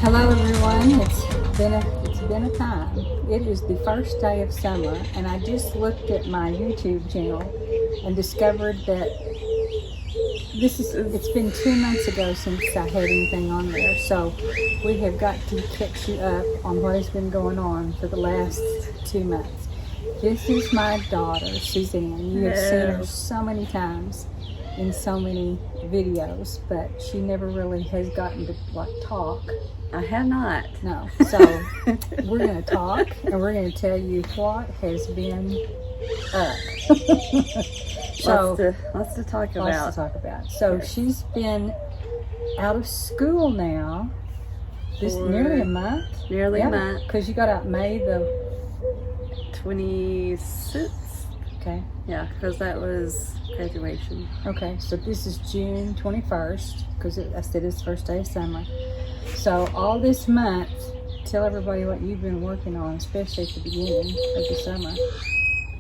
Hello everyone, it's been a time. It is the first day of summer and I just looked at my YouTube channel and discovered that it's been 2 months ago since I had anything on there. So we have got to catch you up on what has been going on for the last 2 months. This is my daughter, Suzanne. You have seen her so many times in so many videos, but she never really has gotten to talk. I have not. No. So we're going to talk and we're going to tell you what has been up. So lots to talk about. Lots to talk about. So yes. She's been out of school now. Nearly a month. Nearly a month. Because you got out May the 26th. Okay. Yeah, because that was graduation. Okay, so this is June 21st, because I said it's the first day of summer. So all this month, tell everybody what you've been working on, especially at the beginning of the summer.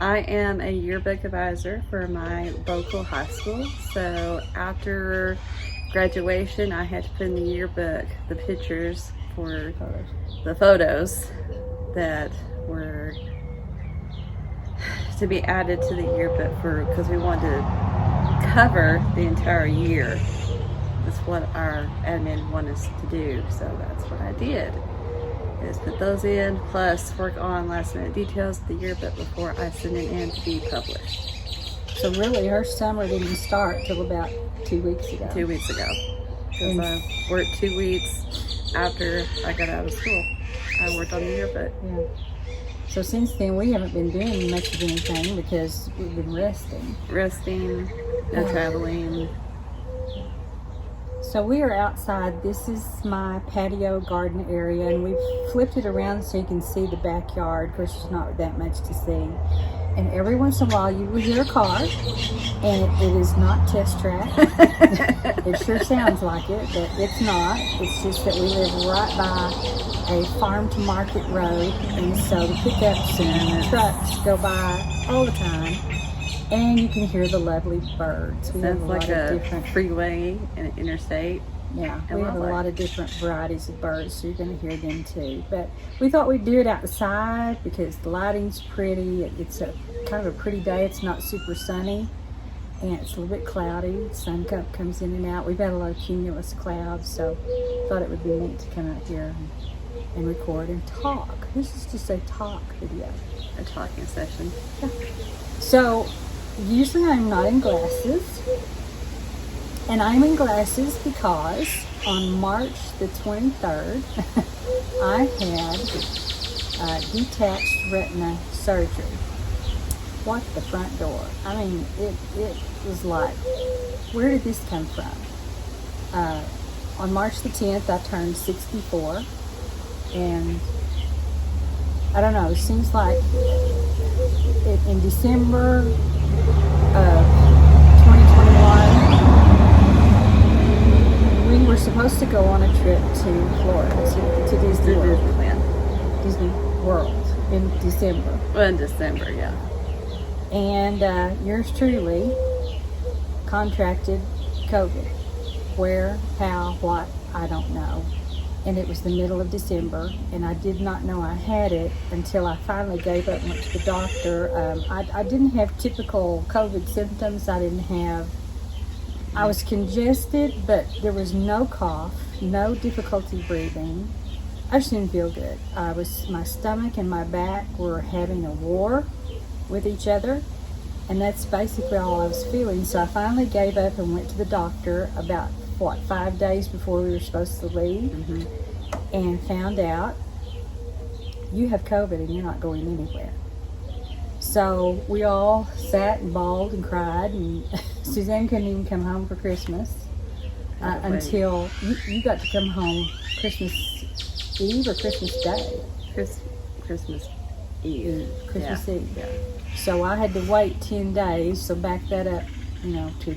I am a yearbook advisor for my local high school. So after graduation, I had to put in the yearbook the pictures for the photos that were to be added to the yearbook because we wanted to cover the entire year. That's what our admin wanted us to do, so that's what I did, is put those in, plus work on last minute details of the yearbook before I send it in to be published. So really her summer didn't start till about 2 weeks ago. 2 weeks ago. Because I worked 2 weeks after I got out of school. I worked on the yearbook. Yeah. So since then we haven't been doing much of anything because we've been resting. No traveling. So we are outside. This is my patio garden area, and we've flipped it around so you can see the backyard. Of course, there's not that much to see. And every once in a while you will hear a car, and it is not Test Track. It sure sounds like it, but it's not. It's just that we live right by a farm to market road, and so the pickups and the trucks go by all the time. And you can hear the lovely birds. We have a lot of different freeway and an interstate. Yeah, we have a lot of different varieties of birds, so you're going to hear them too. But we thought we'd do it outside because the lighting's pretty. It's a kind of a pretty day. It's not super sunny, and it's a little bit cloudy. Sun comes in and out. We've had a lot of cumulus clouds, so thought it would be neat to come out here and record and talk. This is just a talk video. A talking session. Yeah. So usually I'm not in glasses, and I'm in glasses because on March the 23rd I had detached retina surgery. What the front door. I mean, it was like, where did this come from? On March the 10th I turned 64, and I don't know, it seems like in December of 2021, we were supposed to go on a trip to Florida, to Disney World in December. Well, in December, yeah. And yours truly contracted COVID. Where, how, what, I don't know. And it was the middle of December, and I did not know I had it until I finally gave up and went to the doctor. I didn't have typical COVID symptoms. I was congested, but there was no cough, no difficulty breathing. I just didn't feel good. My stomach and my back were having a war with each other, and that's basically all I was feeling. So I finally gave up and went to the doctor about 5 days before we were supposed to leave, and found out you have COVID and you're not going anywhere. So we all sat and bawled and cried, and Suzanne couldn't even come home for Christmas until you got to come home Christmas Eve or Christmas Day? Christmas Eve. Christmas Eve. Yeah. So I had to wait 10 days, so back that up, to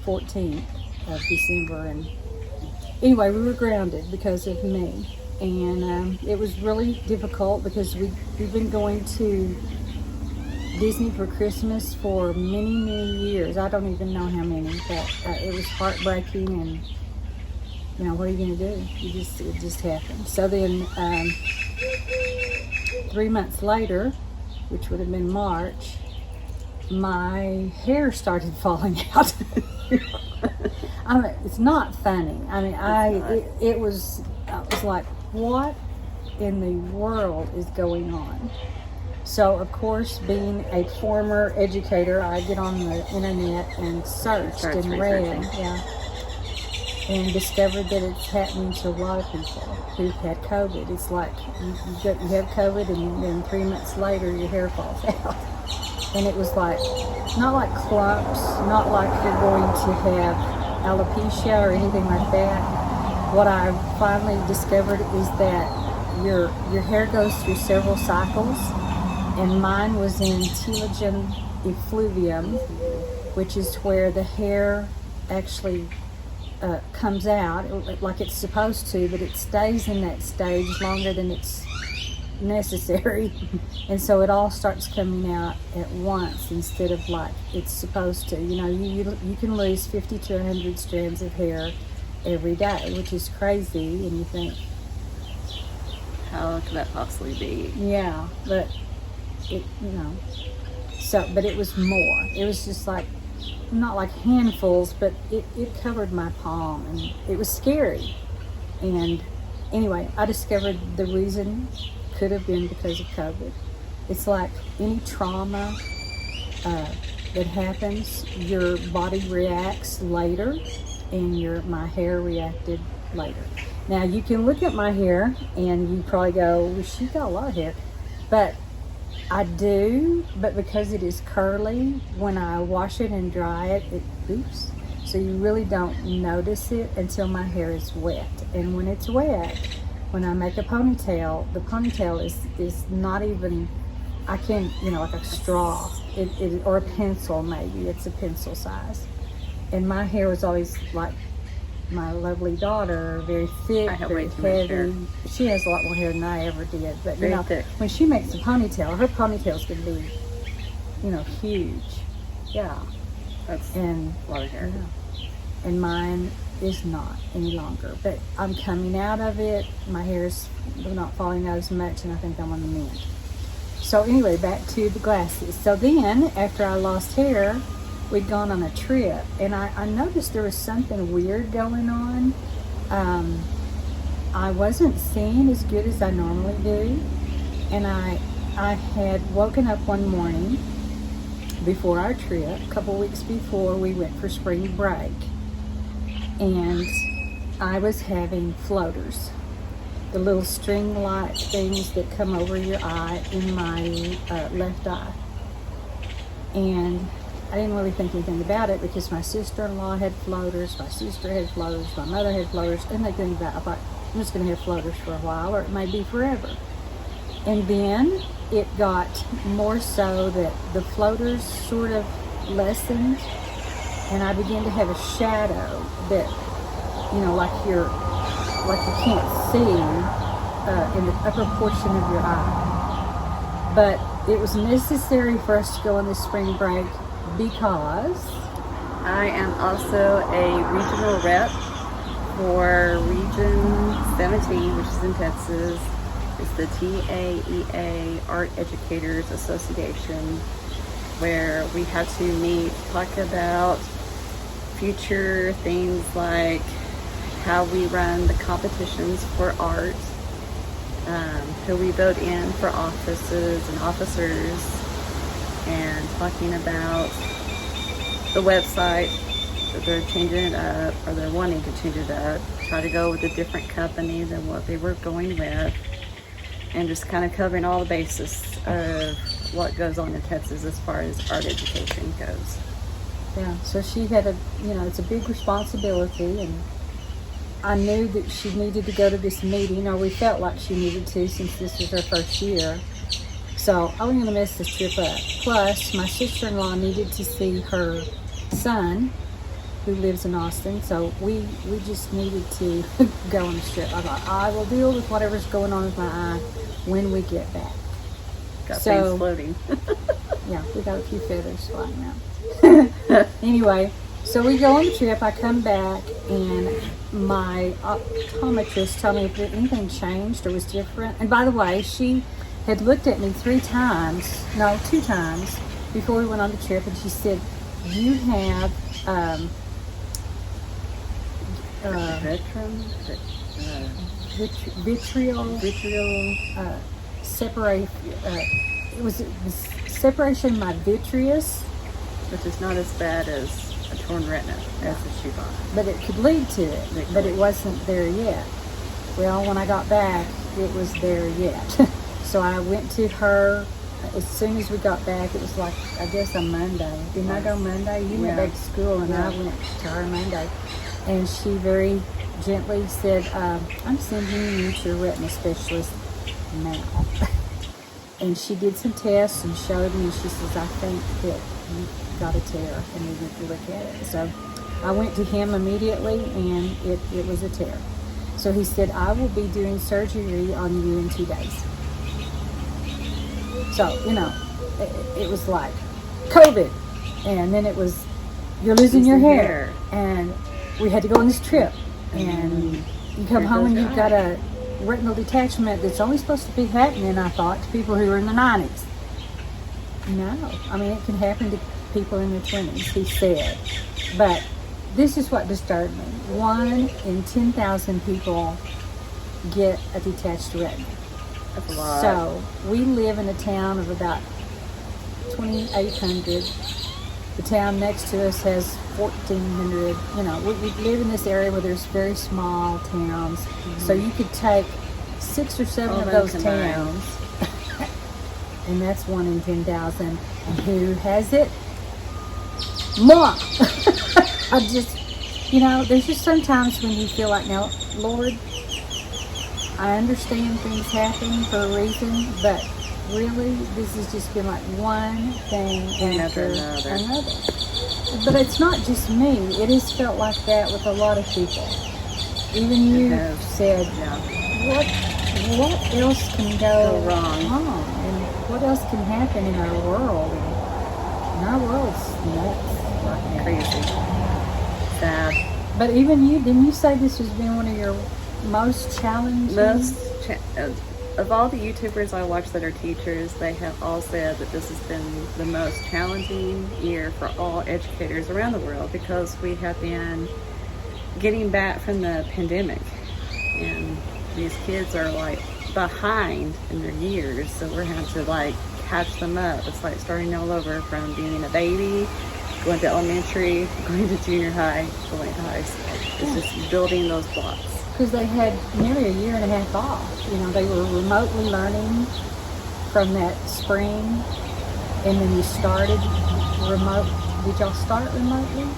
14th of December, and anyway, we were grounded because of me, and it was really difficult because we've been going to Disney for Christmas for many years. I don't even know how many, but it was heartbreaking, and you know, what are you going to do? It just happened. So then 3 months later, which would have been March, my hair started falling out. I mean, it's not funny. I mean, I was like, what in the world is going on? So, of course, being a former educator, I get on the internet and searched and read, and discovered that it's happening to a lot of people who've had COVID. It's like you have COVID, and then 3 months later, your hair falls out. And it was like, not like clumps, not like you're going to have alopecia or anything like that. What I finally discovered is that your hair goes through several cycles, and mine was in telogen effluvium, which is where the hair actually comes out like it's supposed to, but it stays in that stage longer than it's necessary, and so it all starts coming out at once instead of like it's supposed to. You know, you can lose 50 to 100 strands of hair every day, which is crazy, and you think, how could that possibly be? Yeah, but it, you know, so, but it was more. It was just like, not like handfuls, but it covered my palm, and it was scary. And anyway, I discovered the reason could have been because of COVID. It's like any trauma that happens, your body reacts later, and my hair reacted later. Now, you can look at my hair and you probably go, well, she got a lot of hair. But I do, but because it is curly, when I wash it and dry it, oops. So you really don't notice it until my hair is wet. And when it's wet, when I make a ponytail, the ponytail is not even, I can, you know, like a straw, or a pencil maybe, it's a pencil size. And my hair was always like my lovely daughter, very thick, very heavy. She has a lot more hair than I ever did, but you know, when she makes a ponytail, her ponytail's gonna be, you know, huge. Yeah. That's a lot of hair. Yeah. And mine is not any longer, but I'm coming out of it. My hair's not falling out as much, and I think I'm on the mend. So anyway, back to the glasses. So then, after I lost hair, we'd gone on a trip, and I noticed there was something weird going on. I wasn't seeing as good as I normally do, and I had woken up one morning before our trip, a couple weeks before we went for spring break, and I was having floaters, the little string-like things that come over your eye in my left eye. And I didn't really think anything about it because my sister-in-law had floaters, my sister had floaters, my mother had floaters, and they think about it. I thought, I'm just going to have floaters for a while, or it may be forever. And then it got more so that the floaters sort of lessened, and I began to have a shadow that, you know, like you can't see in the upper portion of your eye. But it was necessary for us to go on this spring break because I am also a regional rep for Region 17, which is in Texas. It's the TAEA Art Educators Association, where we have to meet, talk about future things like how we run the competitions for art, who we vote in for offices and officers, and talking about the website, that they're changing it up, or they're wanting to change it up, try to go with a different company than what they were going with, and just kind of covering all the bases of what goes on in Texas as far as art education goes. Yeah, so she had it's a big responsibility, and I knew that she needed to go to this meeting, or we felt like she needed to since this was her first year. So I wasn't going to mess this trip up. Plus, my sister-in-law needed to see her son, who lives in Austin, so we just needed to go on this trip. I thought, I will deal with whatever's going on with my eye when we get back. Got things floating. Yeah, we got a few feathers flying out. Anyway, So we go on the trip. I come back, and my optometrist told me if anything changed or was different. And by the way, she had looked at me 2 times before we went on the trip, and she said, "You have vitreal separate. It was the separation of my vitreous, which is not as bad as a torn retina as the shoe box. But it could lead to it. But it wasn't there yet. Well, when I got back, it was there yet. So I went to her as soon as we got back. It was like, I guess, a Monday. Didn't I go Monday? You went back to school, and I went to her Monday. And she very gently said, "I'm sending you to a retina specialist now." And she did some tests and showed me. She says, "I think that you got a tear, and we need to look at it." So I went to him immediately, and it was a tear. So he said, "I will be doing surgery on you in 2 days." So, it was like COVID, and then it was, you're losing your hair, and we had to go on this trip, and you come home and you've got a retinal detachment that's only supposed to be happening, I thought, to people who are in the 90s. No, I mean, it can happen to people in their 20s, he said. But this is what disturbed me. 1 in 10,000 people get a detached retina. That's a lot. So we live in a town of about 2,800. The town next to us has 1,400. We live in this area where there's very small towns. Mm-hmm. So you could take 6 or 7 of those towns, and that's 1 in 10,000. And who has it? Moi! I just, there's just sometimes when you feel like, now, Lord, I understand things happen for a reason, but really, this has just been like one thing after another. But it's not just me. It has felt like that with a lot of people. Even you said, what else can go wrong? And what else can happen in our world? And our world's nuts right now. Crazy. Sad. But even you, didn't you say this has been one of your most challenging? Of all the YouTubers I watch that are teachers, they have all said that this has been the most challenging year for all educators around the world, because we have been getting back from the pandemic, and these kids are like behind in their years, so we're having to like catch them up. It's like starting all over from being a baby, going to elementary, going to junior high, going to high school. It's just building those blocks. Because they had nearly a year and a half off. They were remotely learning from that spring, and then you started remote. Did y'all start remotely?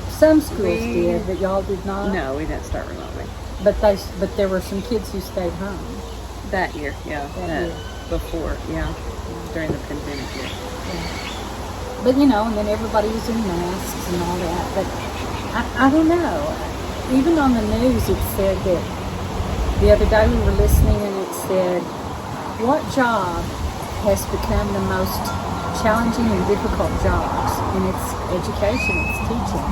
Some schools did, but y'all did not. No, we didn't start remotely. But there were some kids who stayed home that year. Yeah, that before. Yeah, during the pandemic year. Yeah. But and then everybody was in masks and all that. But I don't know. Even on the news, it said that the other day we were listening, and it said, what job has become the most challenging and difficult jobs? And it's education, it's teaching,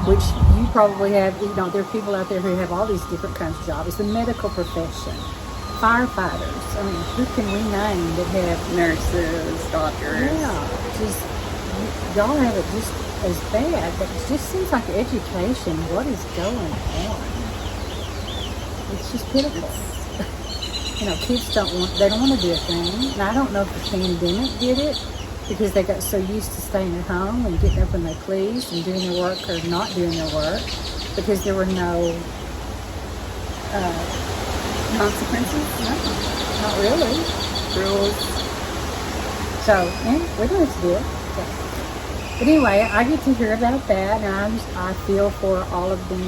which you probably have. There are people out there who have all these different kinds of jobs. It's the medical profession, firefighters. I mean, who can we name that have nurses, doctors? Yeah, y'all have it just as bad, but it just seems like education, what is going on? It's just pitiful. Kids don't want to do a thing. And I don't know if the pandemic did it, because they got so used to staying at home and getting up when they pleased and doing their work or not doing their work, because there were no consequences. No, not really. Rules. So, we're going to do it. But anyway, I get to hear about that, and I feel for all of them.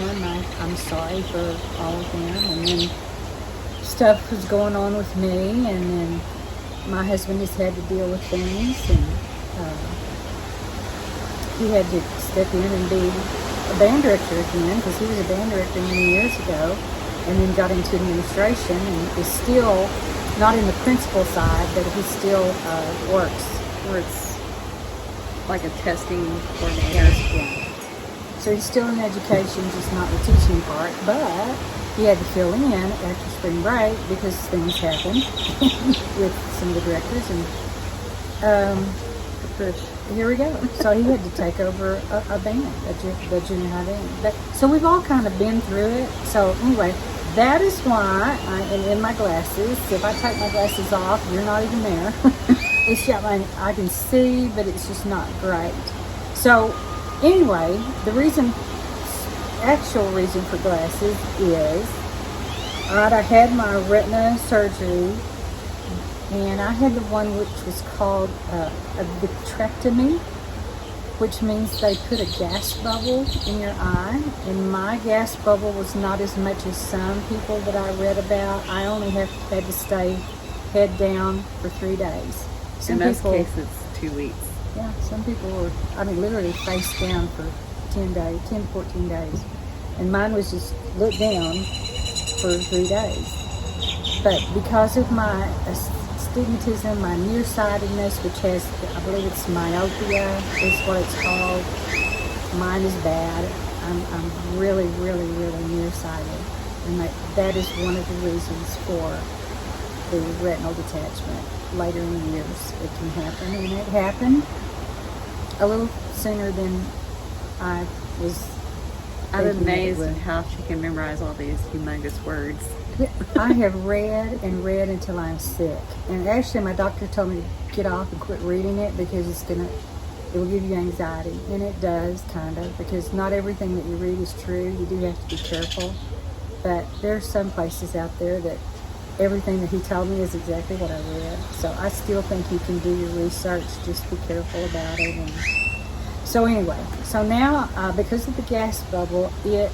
I'm sorry for all of them. And then stuff was going on with me, and then my husband has had to deal with things, and he had to step in and be a band director again, because he was a band director many years ago, and then got into administration, and is still not in the principal side, but he still works like a testing coordinator. Yeah. So he's still in education, just not the teaching part. But he had to fill in after spring break because things happened with some of the directors. And here we go. So he had to take over a band, the junior high band. So we've all kind of been through it. So anyway, that is why I am in my glasses. If I take my glasses off, you're not even there. It's got I can see, but it's just not great. So anyway, actual reason for glasses is, I had my retina surgery, and I had the one which was called a vitrectomy, which means they put a gas bubble in your eye, and my gas bubble was not as much as some people that I read about. I only had to stay head down for 3 days. In most cases, 2 weeks. Yeah, some people were, literally face down for 10 to 14 days. And mine was just look down for 3 days. But because of my astigmatism, my nearsightedness, which has, I believe it's myopia, is what it's called. Mine is bad. I'm really, really, really nearsighted. And that is one of the reasons for the retinal detachment. Later in the years, it can happen. And it happened a little sooner than I was. I'm amazed at how she can memorize all these humongous words. I have read and read until I'm sick. And actually, my doctor told me to get off and quit reading it because it will give you anxiety. And it does, kind of, because not everything that you read is true. You do have to be careful. But there's some places out there that everything that he told me is exactly what I read. So I still think you can do your research. Just be careful about it. And so anyway, so now because of the gas bubble, it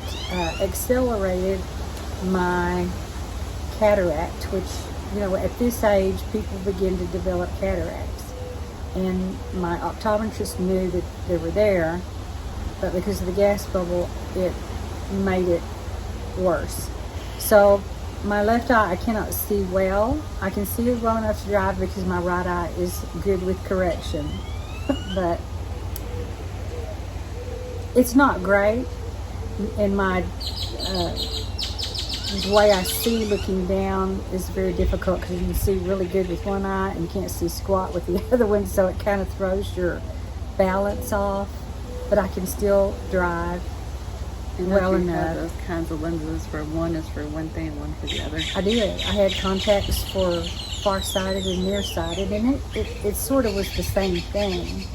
accelerated my cataract, which, at this age, people begin to develop cataracts. And my optometrist knew that they were there, but because of the gas bubble, it made it worse. So my left eye, I cannot see well. I can see it well enough to drive because my right eye is good with correction. But it's not great. And the way I see looking down is very difficult because you can see really good with one eye and you can't see squat with the other one, so it kind of throws your balance off. But I can still drive well enough. Those kinds of lenses where one is for one thing and one for the other. I did. I had contacts for farsighted and nearsighted, and it sort of was the same thing.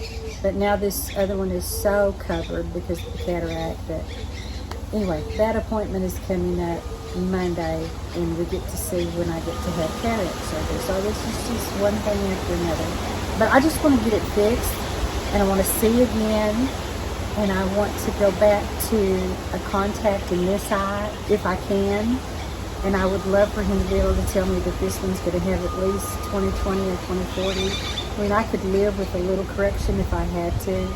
But now this other one is so covered because of the cataract that, anyway, that appointment is coming up Monday, and we get to see when I get to have cataract surgery. So this is just one thing after another. But I just want to get it fixed, and I want to see again, and I want to go back to a contact in this eye if I can. And I would love for him to be able to tell me that this one's going to have at least 20/20 or 20/40. I could live with a little correction if I had to.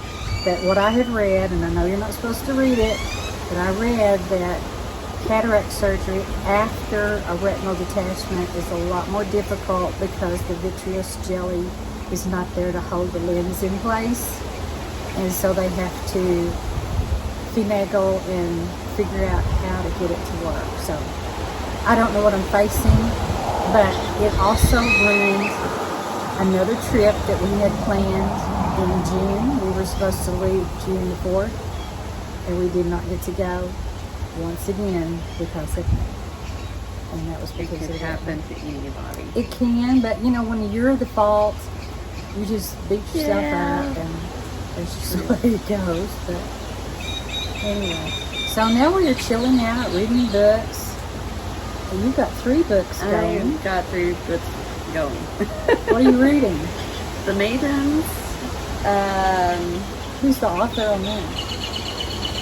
But what I have read, and I know you're not supposed to read it, but I read that cataract surgery after a retinal detachment is a lot more difficult because the vitreous jelly is not there to hold the lens in place. And so they have to finagle and figure out how to get it to work. So I don't know what I'm facing, but it also brings another trip that we had planned in June. We were supposed to leave June the 4th, and we did not get to go once again because of me. And that was because it could happen to anybody. It can, but when you're the fault, you just beat yourself up, and that's just the way it goes. But anyway, so now we're chilling out, reading books. And you've got 3 books going. I've got 3 books going. What are you reading? The Maidens. Who's the author on that?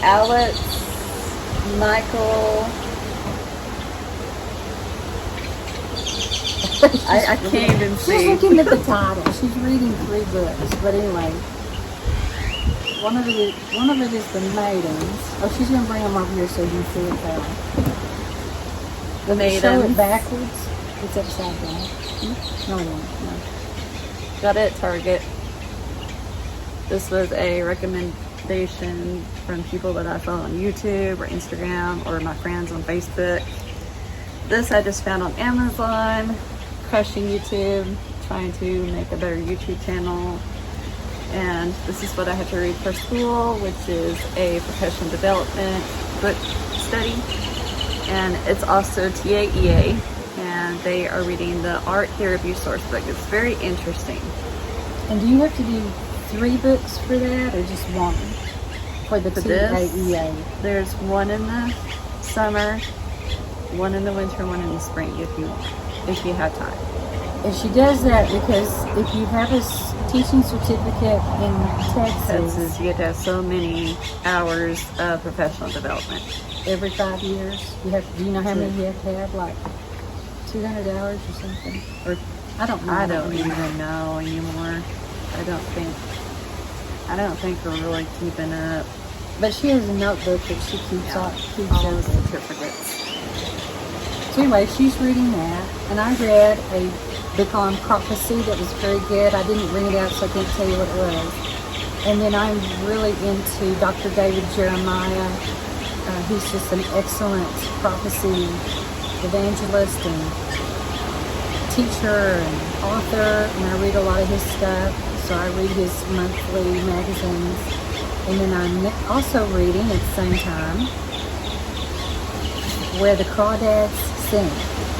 Alex, Michael. I can't even see. She's looking at the title. She's reading 3 books. But anyway, one of it is The Maidens. Oh, she's going to bring them over here so you can see it better. The Maidens. Show it backwards. It's upside down. No, it won't. No. Got it at Target. This was a recommendation recommendation from people that I follow on YouTube or Instagram or my friends on Facebook. This I just found on Amazon, crushing YouTube, trying to make a better YouTube channel. And this is what I had to read for school, which is a professional development book study. And it's also TAEA, and they are reading the Art Therapy Source Book. It's very interesting. And do you have to do 3 books for that, or just one? For the TAEA? There's one in the summer, one in the winter, one in the spring, if you have time. If she does that, because if you have a teaching certificate in Texas, you get to have so many hours of professional development. Every 5 years, you have. Do you know how many you have to have? Like 200 hours or something? Or I don't know. I don't even know anymore. I don't think we're really keeping up. But she has a notebook that she keeps all the certificates. So anyway, she's reading that, and I read a book on prophecy that was very good. I didn't bring it out, so I can't tell you what it was. And then I'm really into Dr. David Jeremiah. He's just an excellent prophecy evangelist and teacher and author, and I read a lot of his stuff. So I read his monthly magazines, and then I'm also reading at the same time Where the Crawdads Sing,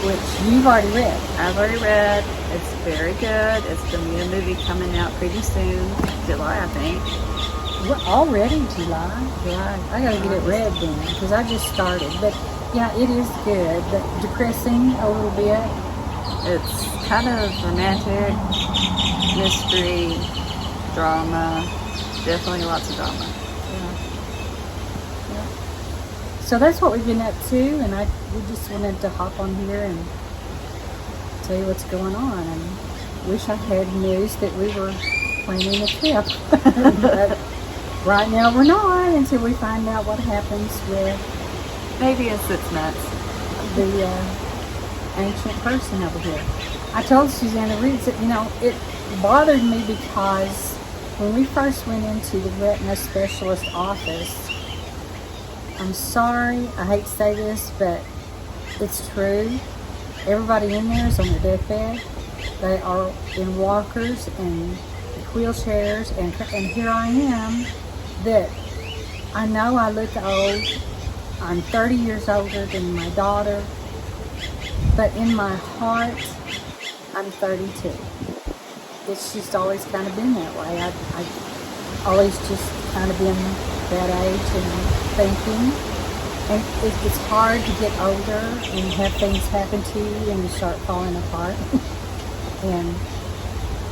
which you've already read. I've already read. It's very good. It's going to be a movie coming out pretty soon, July, I think. We're already July. I gotta get it read then, because I just started. But yeah, it is good, but depressing a little bit. It's kind of romantic, mystery, drama, definitely lots of drama. Yeah. So that's what we've been up to, and we just wanted to hop on here and tell you what's going on. And wish I had news that we were planning a trip. But right now we're not, until we find out what happens with maybe in 6 months. The ancient person over here. I told Susanna Reed that, it bothered me because when we first went into the retina specialist office, I'm sorry, I hate to say this, but it's true. Everybody in there is on their deathbed. They are in walkers and wheelchairs, and here I am, that I know I look old. I'm 30 years older than my daughter, but in my heart, I'm 32. It's just always kind of been that way. I've always just kind of been that age and thinking. And it's hard to get older and have things happen to you and you start falling apart. And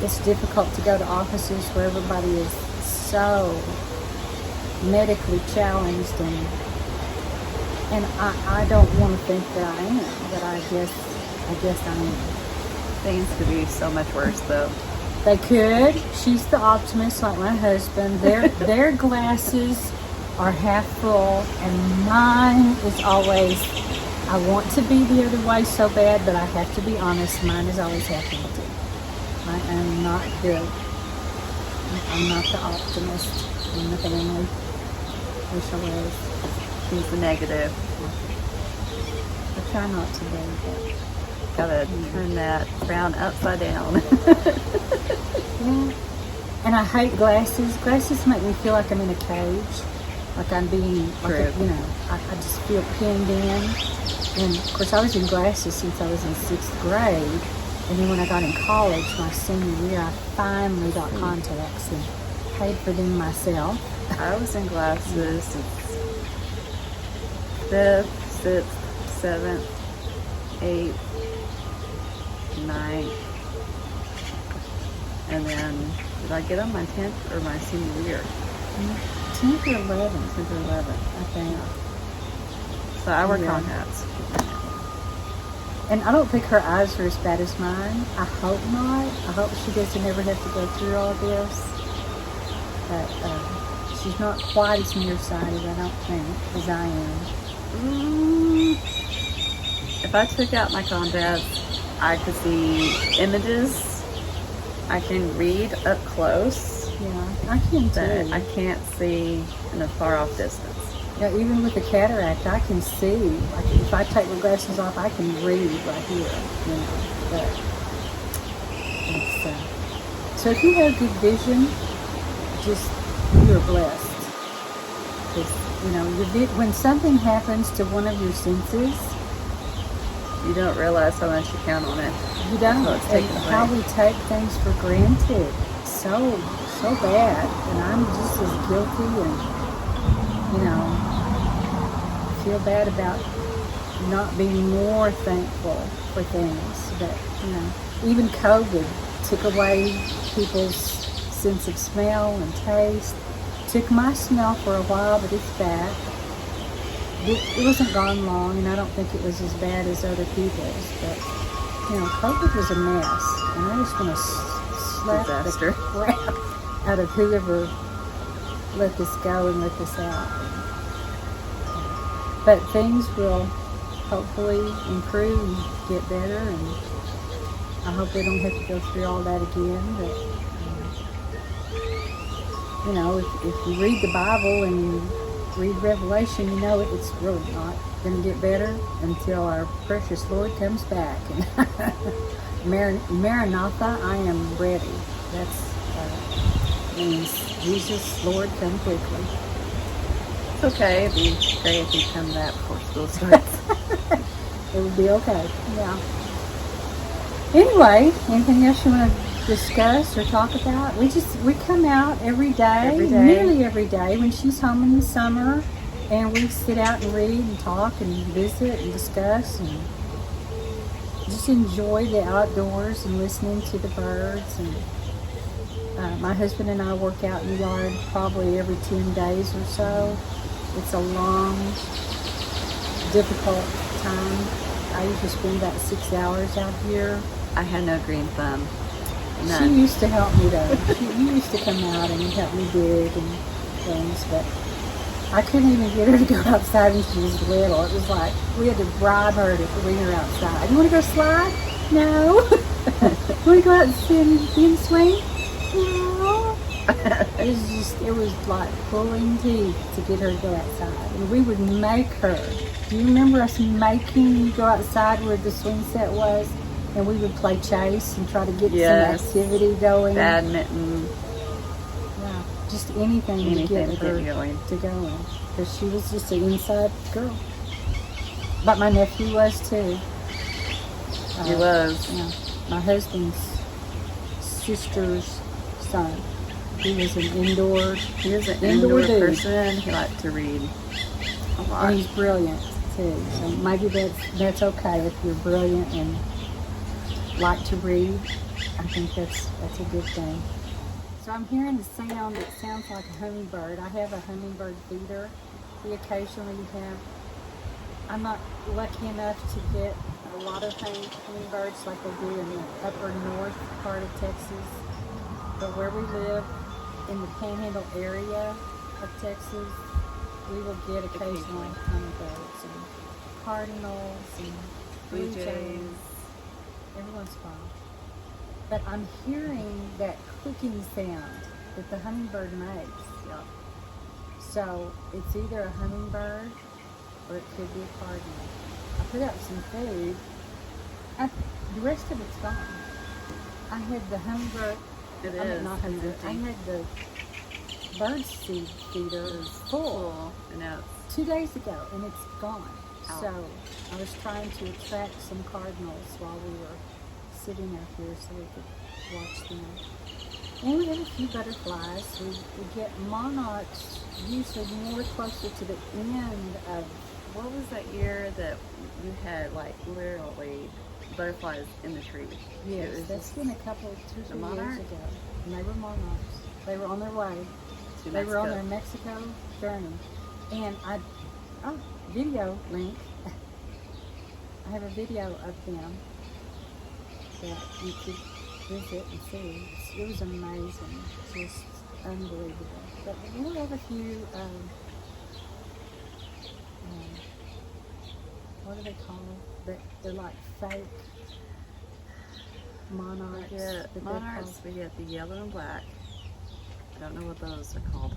it's difficult to go to offices where everybody is so medically challenged, and I don't want to think that I am, but I guess I am. Things could be so much worse, though. They could. She's the optimist, like my husband. Their glasses are half full, and mine is always, I want to be the other way so bad, but I have to be honest, mine is always half empty. I am not good. I'm not the optimist in the family. Wish I was. She's the negative. I try not to be, but gotta turn that frown upside down. Yeah. And I hate glasses. Glasses make me feel like I'm in a cage. Like I'm being, I just feel pinned in. And of course I was in glasses since I was in 6th grade. And then when I got in college, my senior year, I finally got contacts and paid for them myself. I was in glasses since 5th, 6th, 7th, 8th, 9th. And then, did I get on my 10th or my senior year? 10th or 11th? 10th or 11th, I think. So I wear contacts. And I don't think her eyes are as bad as mine. I hope not. I hope she doesn't ever have to go through all this. But she's not quite as nearsighted, I don't think, as I am. If I took out my contacts, I could see images. I can read up close. Yeah, I can But too. I can't see in a far off distance. Yeah, even with the cataract, I can see. Like if I take my glasses off, I can read right here. You know, but it's, so if you have good vision, just you're blessed. Because you know, when something happens to one of your senses, You don't realize how much you count on it. you don't. So it's And taken how away. we take things for granted, so bad, and I'm just as guilty, and you know, feel bad about not being more thankful for things. But you know, even COVID took away people's sense of smell and taste. Took my smell for a while, but it's back. It wasn't gone long, and I don't think it was as bad as other people's. But you know, COVID was a mess, and I just want to slap Disaster. the crap out of whoever let this go and let this out. But things will hopefully improve and get better, and I hope they don't have to go through all that again. But you know, if you read the Bible and you read Revelation, you know it's really not going to get better until our precious Lord comes back. And Maranatha, I am ready. That's means Jesus, Lord, come quickly. It's okay. It'd be great if you come back before school starts. It would be okay. Yeah. Anyway, anything else you want to discuss or talk about? We come out every day, nearly every day when she's home in the summer, and we sit out and read and talk and visit and discuss and just enjoy the outdoors and listening to the birds. And my husband and I work out in the yard probably every 10 days or so. It's a long, difficult time. I usually spend about 6 hours out here. I had no green thumb. None. She used to help me though. You used to come out and help me dig and things, but I couldn't even get her to go outside when she was little. It was like we had to bribe her to bring her outside. You want to go slide? No. You want to go out and swing? No. It was like pulling teeth to get her to go outside. And we would make her. Do you remember us making you go outside where the swing set was? And we would play chase and try to get some activity going. Badminton. Yeah, just anything to get her to going. Because she was just an inside girl. But my nephew was too. He was. Yeah, my husband's sister's son. He was an indoor. He was an indoor person. He liked to read a lot. And he's brilliant too. So maybe that's okay if you're brilliant and like to read. I think that's a good thing. So I'm hearing the sound that sounds like a hummingbird. I have a hummingbird feeder. We occasionally have. I'm not lucky enough to get a lot of hummingbirds like they do in the upper north part of Texas. But where we live in the Panhandle area of Texas, we will get occasional hummingbirds and cardinals and blue jays. Every once in a while. But I'm hearing that clicking sound that the hummingbird makes. Yeah. So it's either a hummingbird or it could be a cardinal. I put out some food. The rest of it's gone. I had the hummingbird. Not hummingbird. I had the bird seed feeder full. And now 2 days ago, and it's gone. Ouch. So I was trying to attract some cardinals while we were sitting out here so we could watch them. And we had a few butterflies. We get monarchs usually more closer to the end of. what was that year that you had like literally butterflies in the tree? Yes, that's been a couple, 2 or 3 years ago. And they were monarchs. They were on their way. They were on their Mexico journey. And video link. I have a video of them that you could visit and see. It was amazing. Just unbelievable. But we have a few, what do they call them? They're like fake monarchs. Yeah, monarchs, we get the yellow and black. I don't know what those are called.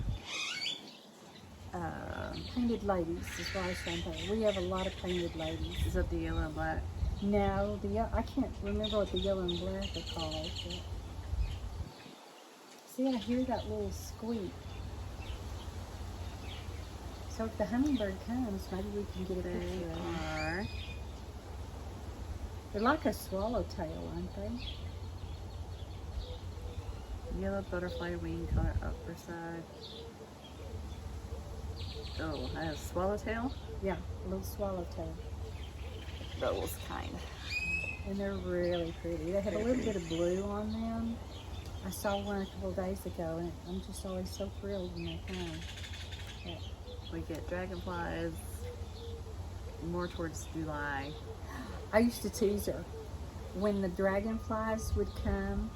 Painted ladies is what I was trying to think. We have a lot of painted ladies. Is that the yellow and black? No, I can't remember what the yellow and black are called. But... See, I hear that little squeak. So if the hummingbird comes, maybe we can get a picture of them. They're like a swallowtail, aren't they? Yellow butterfly wing color upper side. Oh, that has swallowtail? Yeah, a little swallowtail. Those kind. And they're really pretty. They have a little bit of blue on them. I saw one a couple of days ago, and I'm just always so thrilled when they come. But we get dragonflies more towards July. I used to tease her. When the dragonflies would come,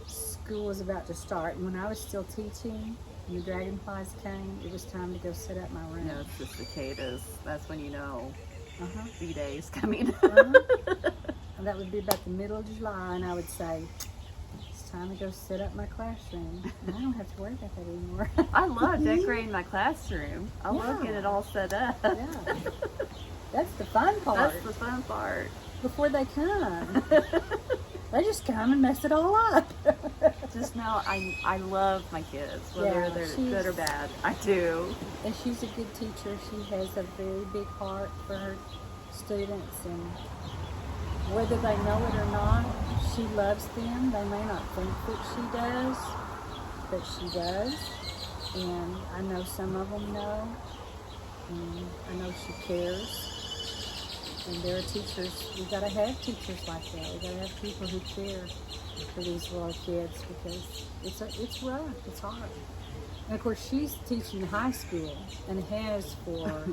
school was about to start. And when I was still teaching, and the dragonflies came, it was time to go set up my room. No, it's the cicadas. That's when you know B-Day's coming. And that would be about the middle of July, and I would say, it's time to go set up my classroom. And I don't have to worry about that anymore. I love decorating my classroom. I love getting it all set up. Yeah. That's the fun part. That's the fun part. Before they come. They just come and mess it all up. Just know I love my kids, whether they're good or bad. I do. And she's a good teacher. She has a very big heart for her students, and whether they know it or not, she loves them. They may not think that she does, but she does. And I know some of them know, and I know she cares. And there are teachers, we gotta have teachers like that. We gotta have people who care for these little kids, because it's rough, it's hard. And of course, she's teaching high school and has for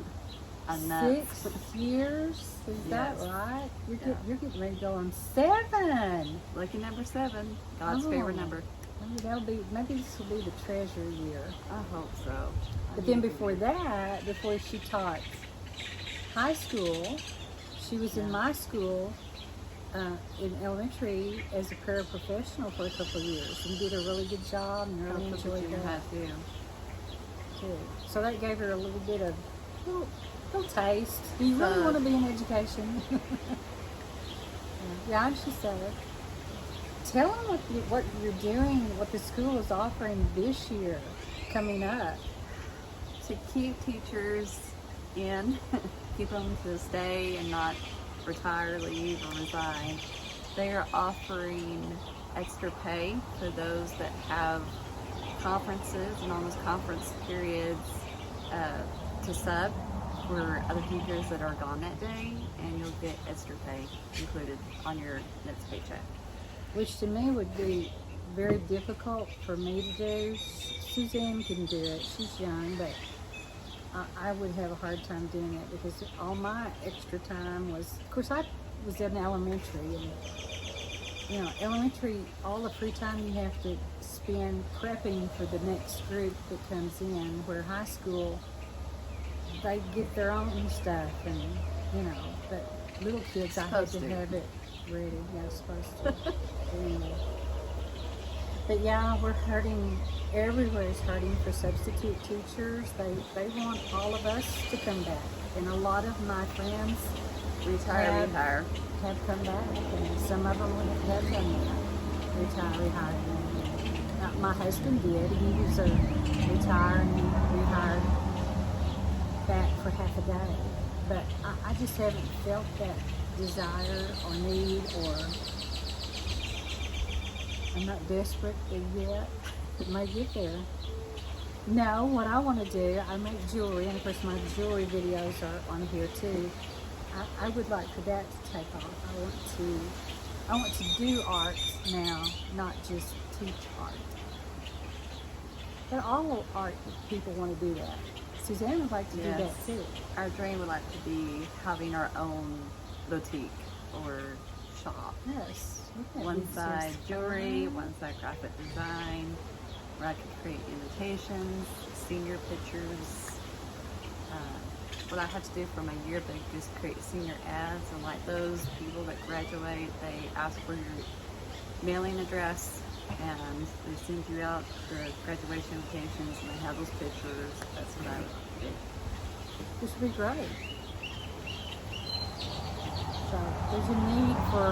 6 years. Is that right? You're getting ready to go on 7. Lucky number 7, God's favorite number. Maybe this will be the treasure year. I hope so. But then before that, before she taught high school, she was in my school in elementary as a paraprofessional for a couple of years, and did a really good job and really enjoyed that too. So that gave her a little bit of little taste. Do you really want to be in education? Yeah, and she said, tell them what you're doing, what the school is offering this year coming up. To keep teachers in, keep them to stay and not retire, leave, or resign. They are offering extra pay for those that have conferences and on those conference periods to sub for other teachers that are gone that day, and you'll get extra pay included on your next paycheck. Which to me would be very difficult for me to do. Suzanne can do it. She's young, but I would have a hard time doing it, because all my extra time was, of course, I was in elementary, and elementary, all the free time you have to spend prepping for the next group that comes in, where high school, they get their own stuff, and but little kids, I had to have it ready. Yeah, supposed to. Anyway. But yeah, we're hurting. Everywhere is hurting for substitute teachers. They want all of us to come back, and a lot of my friends retire have come back, and some of them have done that. Retire. Now, my husband did. He was a retire, and he rehired back for half a day. But I just haven't felt that desire or need, or I'm not desperate yet. It may get there. No, what I want to do, I make jewelry, and of course my jewelry videos are on here too. I would like for that to take off. I want to do art now, not just teach art. But all art people want to do that. Suzanne would like to do that too. Our dream would like to be having our own boutique or shop. Yes. One side jewelry, one side graphic design, where I could create invitations, senior pictures. What I had to do for my yearbook is create senior ads, and like those people that graduate, they ask for your mailing address, and they send you out the graduation occasions, and they have those pictures. That's what I would do. This would be great. So there's a need for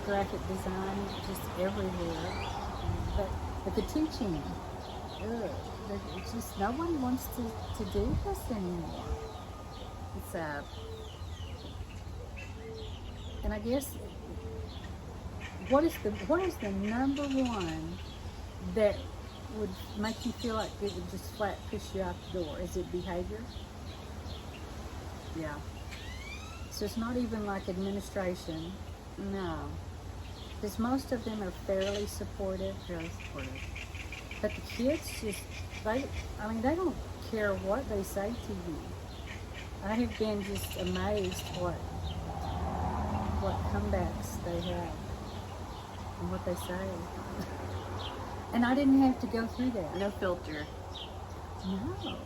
graphic design just everywhere. But the teaching, it's just nobody wants to do this anymore. It's sad. And I guess what is the number one that would make you feel like it would just flat push you out the door? Is it behavior? Yeah. So it's not even like administration. No. Because most of them are fairly supportive. Fairly supportive. But the kids just, they don't care what they say to you. I have been just amazed what comebacks they have and what they say. And I didn't have to go through that. No filter. No.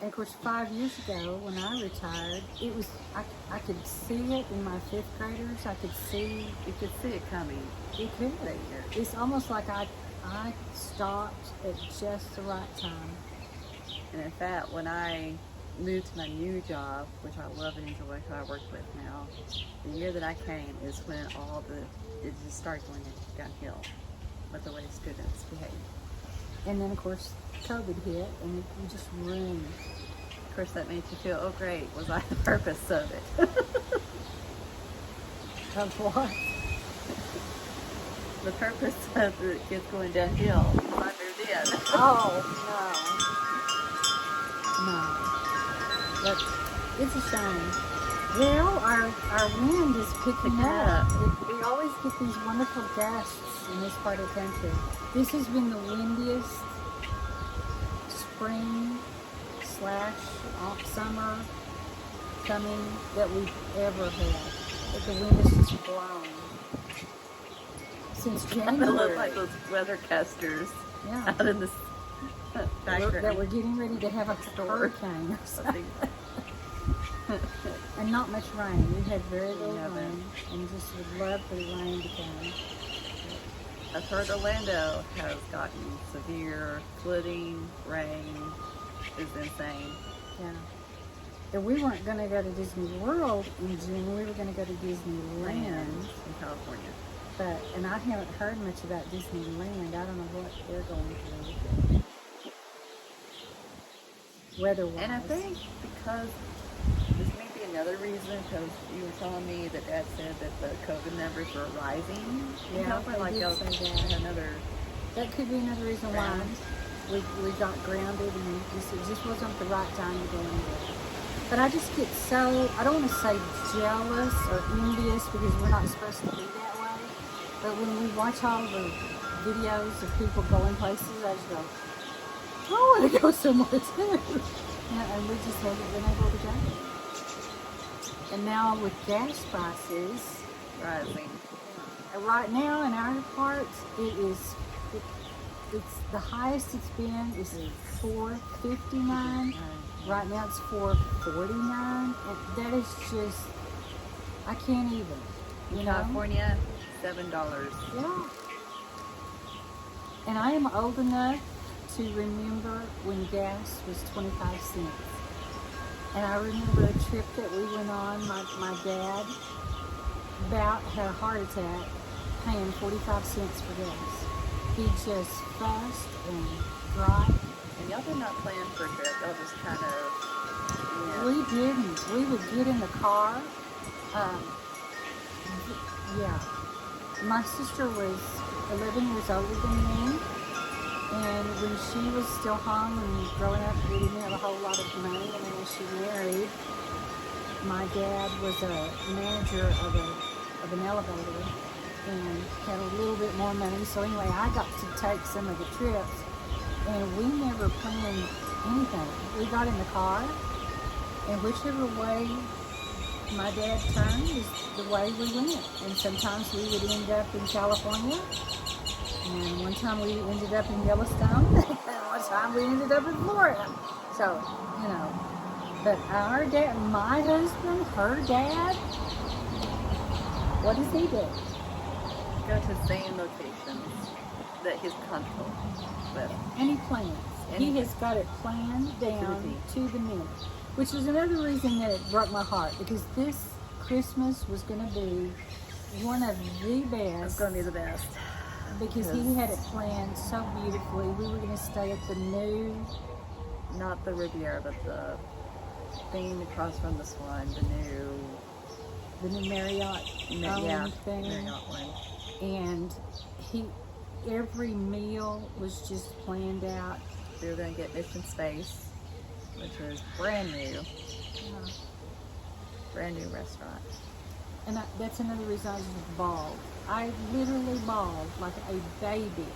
And of course, 5 years ago when I retired, it was, I could see it in my fifth graders. I could see. You could see it coming. You could. It's almost like I stopped at just the right time. And in fact, when I moved to my new job, which I love and enjoy, who I work with now, the year that I came is when it just started going downhill with the way students behave. And then of course COVID hit and it just ruined. Of course that made you feel, oh great, was I the purpose of it? Of what? The purpose of the kids going downhill. I moved in. Oh, no. But it's a shame. Well, our wind is picking up. We always get these wonderful gusts in this part of the country. This has been the windiest spring / summer coming that we've ever had. But the wind is just blowing. Since They January. look like those weathercasters out in the background. That we're getting ready to have a hurricane or something. And not much rain. We had very little rain, and just would love for the rain to come. I've heard Orlando has gotten severe flooding, rain is insane. Yeah. And we weren't going to go to Disney World in June. We were going to go to Disneyland in California. And I haven't heard much about Disneyland. I don't know what they're going through weather-wise. And I think because this may be another reason, because you were telling me that Dad said that the COVID numbers were rising. Yeah, like they did say that. Another. That could be another reason why we got grounded, and it just wasn't the right time to go anywhere. But I just get so, I don't want to say jealous or envious, because we're not supposed to be that way. But when we watch all the videos of people going places, I just go, I want to go somewhere too. And we just haven't been able to go. And now with gas prices rising, right now in our parts, it's the highest it's been is $4.59. Right now it's $4.49, and that is just, I can't even. In California, $7. Yeah. And I am old enough to remember when gas was 25 cents. And I remember a trip that we went on, my dad about had a heart attack paying 45 cents for gas. He just fussed and griped. And y'all did not plan for a trip, y'all just kind of, We didn't. We would get in the car. My sister was 11 years older than me. And when she was still home and growing up, we didn't have a whole lot of money. And then when she married, my dad was a manager of an elevator and had a little bit more money. So anyway, I got to take some of the trips, and we never planned anything. We got in the car, and whichever way my dad turned is the way we went. And sometimes we would end up in California. And one time we ended up in Yellowstone, and one time we ended up in Florida. So, but our dad, my husband, her dad, what does he do? go to same locations that he's comfortable with. And he plans. He And- has got it planned down to the minute, which is another reason that it broke my heart, because this Christmas was going to be one of the best. It's going to be the best. Because he had it planned so beautifully. We were going to stay at the new, Not the Riviera, but the thing across from this one, the new Marriott thing. Marriott one. And every meal was just planned out. We were going to get Mission Space, which was brand new restaurant. And that's another reason I just bawled. I literally bawled like a baby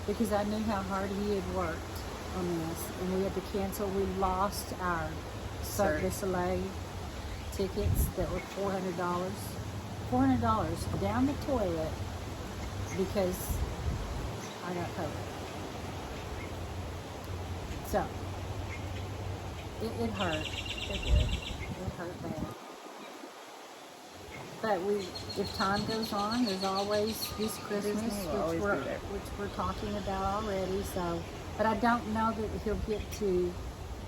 because I knew how hard he had worked on this, and we had to cancel. We lost our Cirque du Soleil tickets that were $400. $400 down the toilet because I got COVID. So it hurt. It did. It hurt bad. But if time goes on, there's always this Christmas, which we're talking about already. So, but I don't know that he'll get to,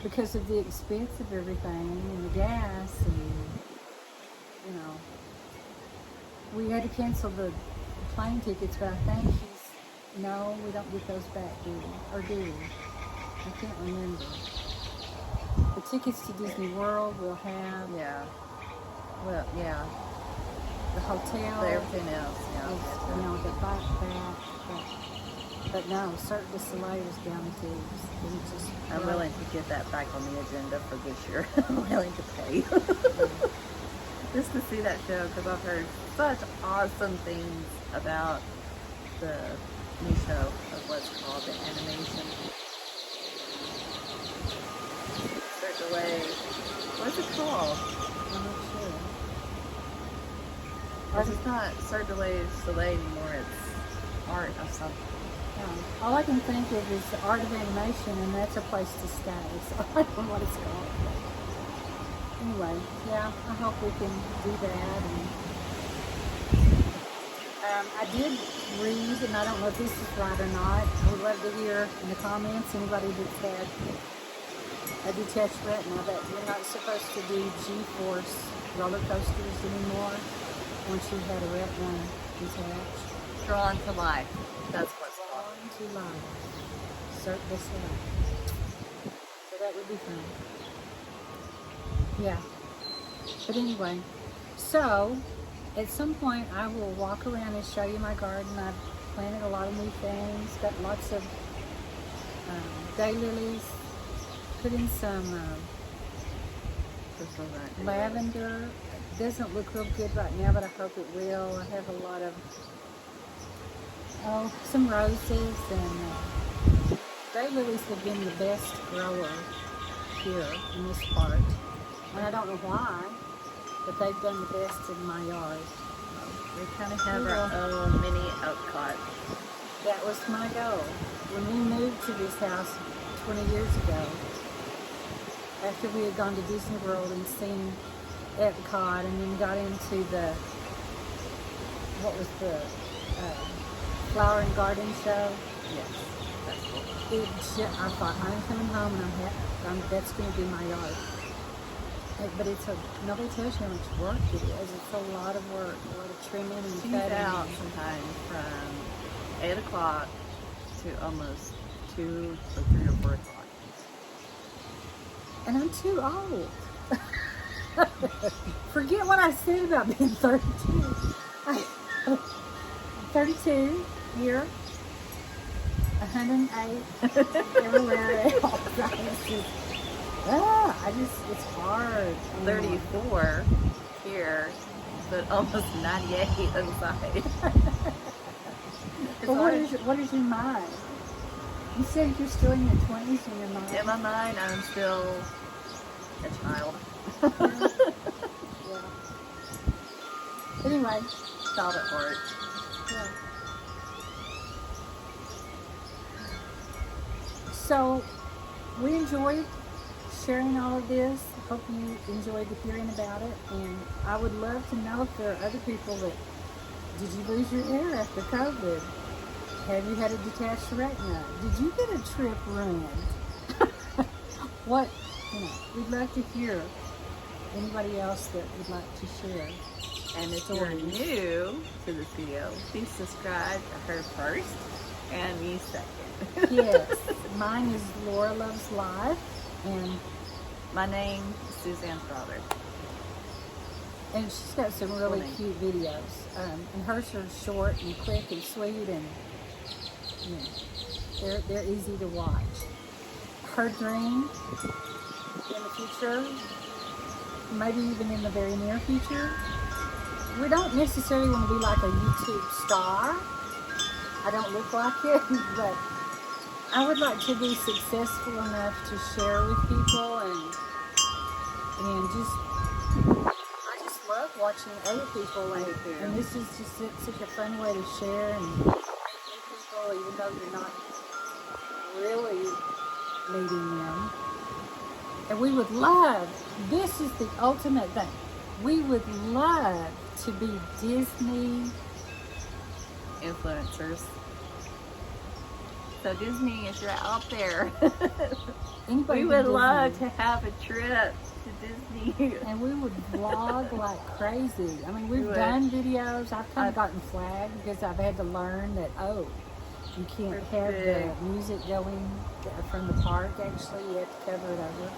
because of the expense of everything and the gas, and we had to cancel the plane tickets. But I think no, we don't get those back, do we? Or do we? I can't remember. The tickets to Disney World we'll have. Yeah. Well, yeah. The hotel, Everything else, the back. But no, Cirque du Soleil was down the tubes. I'm willing to get that back on the agenda for this year. I'm willing to pay. Just to see that show, because I've heard such awesome things about the new show of what's called the animation. Cirque du Soleil. What's it called? I'm not sure. It's not Cirque du Soleil anymore, it's art of something. All I can think of is the art of animation, and that's a place to stay. So I don't know what it's called. Anyway, yeah, I hope we can do that. And I did read, and I don't know if this is right or not. I would love to hear in the comments anybody that's had a detached retina that you're not supposed to do G-force roller coasters anymore once you had a retina detached. Drawn to life. That's what's called. Drawn to life. Cirque du Soleil. So that would be fun. Yeah. But anyway, so at some point I will walk around and show you my garden. I've planted a lot of new things. Got lots of daylilies. Put in some lavender. It doesn't look real good right now, but I hope it will. I have a lot of some roses, and daylilies have been the best grower here in this part. And I don't know why, but they've done the best in my yard. We kind of have our own mini outcot. That was my goal. When we moved to this house 20 years ago, after we had gone to Disney World and seen Epcot, and then got into the Flower and Garden show. Yes, that's cool. I thought, I'm coming home and that's going to be my yard. But nobody tells you how much work it is. It's a lot of work, a lot of trimming and She's cutting. out sometimes from 8 o'clock to almost 2 or 3 or 4 o'clock. And I'm too old. Forget what I said about being 32. I'm 32 here, 108 everywhere else. It's hard. 34 here, but almost 98 inside. Well, what is your mind? You said you're still in your 20s in your mind. In my mind, I'm still a child. Yeah. Anyway. Child at heart. Yeah. So, we enjoyed sharing all of this. Hope you enjoyed hearing about it. And I would love to know if there are other people that Did you lose your hair after COVID? Have you had a detached retina? Did you get a trip ruined? What, we'd love to hear anybody else that would like to share. And if you're new to this video, please subscribe to her first and me second. Yes, mine is Laura Loves Life, and my name is Suzanne Crowder. And she's got some really cute videos. And hers are short and quick and sweet, and they're easy to watch. Her dream in the future, maybe even in the very near future, we don't necessarily want to be like a YouTube star. I don't look like it, but I would like to be successful enough to share with people, and I just love watching other people, and this is just such a fun way to share and meet people, even though you're not really meeting them. And we would love, this is the ultimate thing, we would love to be Disney influencers. So Disney, if you're out there, we would love to have a trip to Disney. And we would vlog like crazy. I mean, we've done videos. I've kind of gotten flagged because I've had to learn that, you can't have the music going from the park, actually. You have to cover it over.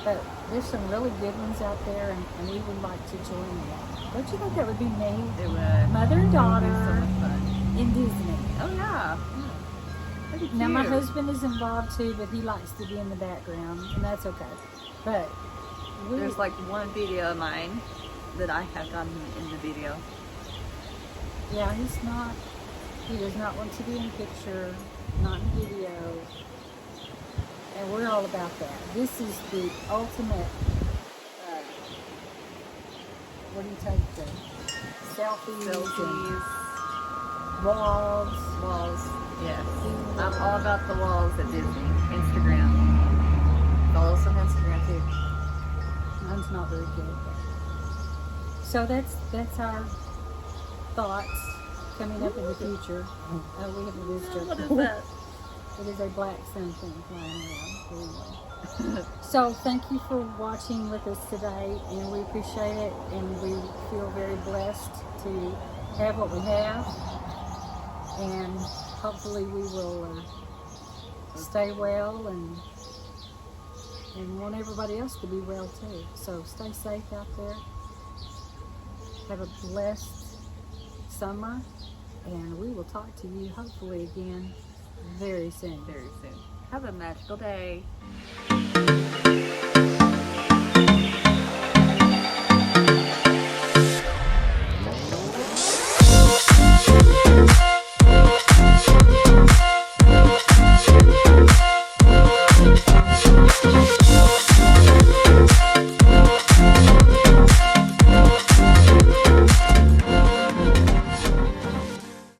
But there's some really good ones out there, and we would like to join them. Don't you think that would be neat? It would. Mother and daughter so much fun. in Disney. Oh, yeah. Now, my husband is involved too, but he likes to be in the background, and that's okay. But there's like one video of mine that I have gotten in the video. Yeah, he does not want to be in picture, not in video. And we're all about that. This is the ultimate, what do you take, the selfies. And walls. Yes. I'm all about the walls at Disney. Instagram. Follow us on Instagram too. Mine's not very good. So that's our thoughts coming up in the future. We have a visitor. What is that? It is a black something flying around. So thank you for watching with us today, and we appreciate it, and we feel very blessed to have what we have, and hopefully we will stay well and want everybody else to be well too. So stay safe out there. Have a blessed summer, and we will talk to you hopefully again very soon. Very soon. Have a magical day.